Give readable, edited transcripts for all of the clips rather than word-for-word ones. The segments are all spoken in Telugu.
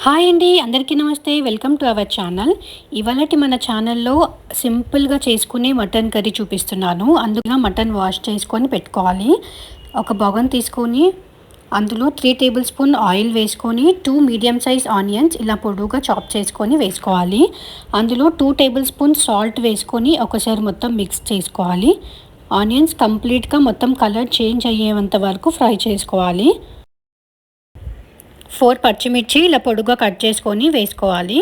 హాయ్ అండి, అందరికీ నమస్తే. Welcome to our channel. ఇవాళటి మన ఛానల్లో సింపుల్గా చేసుకునే మటన్ కర్రీ చూపిస్తున్నాను. అందులో మటన్ వాష్ చేసుకొని పెట్టుకోవాలి. ఒక బగోన్ తీసుకొని అందులో 3 టేబుల్ స్పూన్ ఆయిల్ వేసుకొని 2 మీడియం సైజ్ ఆనియన్స్ ఇలా పొడువుగా చాప్ చేసుకొని వేసుకోవాలి. అందులో 2 టేబుల్ స్పూన్ సాల్ట్ వేసుకొని ఒకసారి మొత్తం మిక్స్ చేసుకోవాలి. ఆనియన్స్ కంప్లీట్గా మొత్తం కలర్ చేంజ్ అయ్యేంత వరకు ఫ్రై చేసుకోవాలి. 4 పచ్చిమిర్చి ఇలా పొడుగా కట్ చేసుకొని వేసుకోవాలి.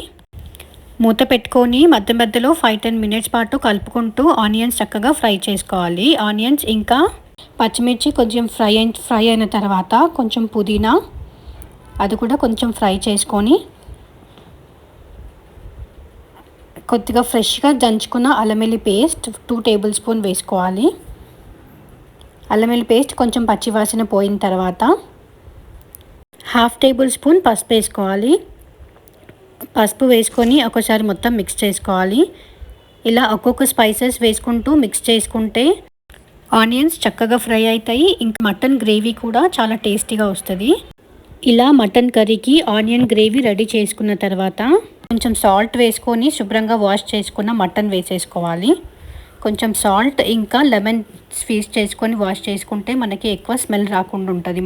మూత పెట్టుకొని మధ్య మధ్యలో 5-10 మినిట్స్ పాటు కలుపుకుంటూ ఆనియన్స్ చక్కగా ఫ్రై చేసుకోవాలి. ఆనియన్స్ ఇంకా పచ్చిమిర్చి కొంచెం ఫ్రై అయిన తర్వాత కొంచెం పుదీనా అది కూడా కొంచెం ఫ్రై చేసుకొని కొద్దిగా ఫ్రెష్గా దంచుకున్న అల్లం వెల్లుల్లి పేస్ట్ 2 టేబుల్ స్పూన్ వేసుకోవాలి. అల్లం వెల్లుల్లి పేస్ట్ కొంచెం పచ్చివాసన పోయిన తర్వాత 1/2 టేబుల్ స్పూన్ పసుపు వేసుకోవాలి. పసుపు వేసుకొని ఒకసారి మొత్తం మిక్స్ చేసుకోవాలి. ఇలా ఒక్కొక్క స్పైసెస్ వేసుకుంటూ మిక్స్ చేసుకుంటే ఆనియన్స్ చక్కగా ఫ్రై అవుతాయి. ఇంకా మటన్ గ్రేవీ కూడా చాలా టేస్టీగా వస్తుంది. ఇలా మటన్ కర్రీకి ఆనియన్ గ్రేవీ రెడీ చేసుకున్న తర్వాత కొంచెం సాల్ట్ వేసుకొని శుభ్రంగా వాష్ చేసుకున్న మటన్ వేసేసుకోవాలి. కొంచెం సాల్ట్ ఇంకా లెమన్ స్క్వీజ్ చేసుకొని వాష్ చేసుకుంటే మనకి ఎక్కువ స్మెల్ రాకుండా ఉంటుంది.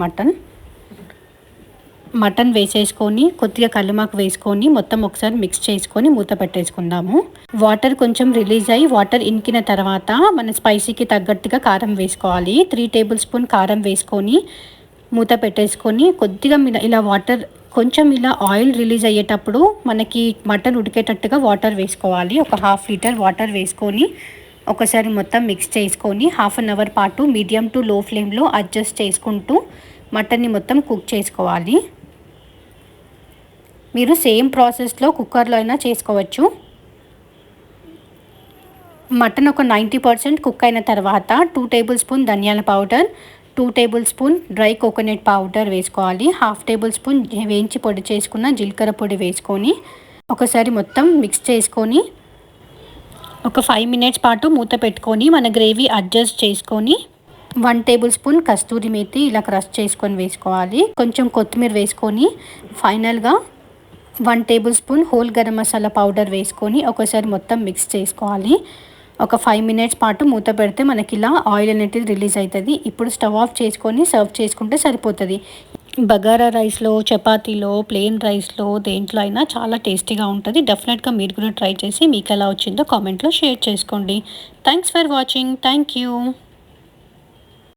మటన్ వేసేసుకొని కొద్దిగా కల్లుమాకు వేసుకొని మొత్తం ఒకసారి మిక్స్ చేసుకొని మూత పెట్టేసుకుందాము. వాటర్ కొంచెం రిలీజ్ అయ్యి వాటర్ ఇంకిన తర్వాత మన స్పైసీకి తగ్గట్టుగా కారం వేసుకోవాలి. 3 టేబుల్ స్పూన్ కారం వేసుకొని మూత పెట్టేసుకొని కొద్దిగా ఇలా వాటర్ కొంచెం ఇలా ఆయిల్ రిలీజ్ అయ్యేటప్పుడు మనకి మటన్ ఉడికేటట్టుగా వాటర్ వేసుకోవాలి. ఒక 1/2 లీటర్ వాటర్ వేసుకొని ఒకసారి మొత్తం మిక్స్ చేసుకొని 1/2 అవర్ పాటు మీడియం టు లో ఫ్లేమ్లో అడ్జస్ట్ చేసుకుంటూ మటన్ని మొత్తం కుక్ చేసుకోవాలి. మీరు సేమ్ ప్రాసెస్లో కుక్కర్లో అయినా చేసుకోవచ్చు. మటన్ ఒక 90% కుక్ అయిన తర్వాత 2 టేబుల్ స్పూన్ ధనియాల powder, 2 table spoon dry coconut powder వేసుకోవాలి. 1/2 టేబుల్ స్పూన్ వేయించి పొడి చేసుకున్న జీలకర్ర పొడి వేసుకొని ఒకసారి మొత్తం మిక్స్ చేసుకొని ఒక 5 మినిట్స్ పాటు మూత పెట్టుకొని మన గ్రేవీ అడ్జస్ట్ చేసుకొని 1 టేబుల్ స్పూన్ కస్తూరి మేతి ఇలా క్రష్ చేసుకొని వేసుకోవాలి. కొంచెం కొత్తిమీర వేసుకొని ఫైనల్గా 1 table spoon whole garam masala powder వేసుకొని ఒకసారి మొత్తం మిక్స్ చేసుకోవాలి. ఒక 5 మినిట్స్ పాటు మూత పెడితే మనకి ఇలా ఆయిల్ అనేది రిలీజ్ అవుతుంది. ఇప్పుడు స్టవ్ ఆఫ్ చేసుకొని సర్వ్ చేసుకుంటే సరిపోతుంది. బగారా రైస్లో, చపాతీలో, ప్లెయిన్ రైస్లో దేంట్లో అయినా చాలా టేస్టీగా ఉంటుంది. డెఫినెట్గా మీరు కూడా ట్రై చేసి మీకు ఎలా వచ్చిందో కామెంట్లో షేర్ చేసుకోండి. Thanks for watching. Thank you.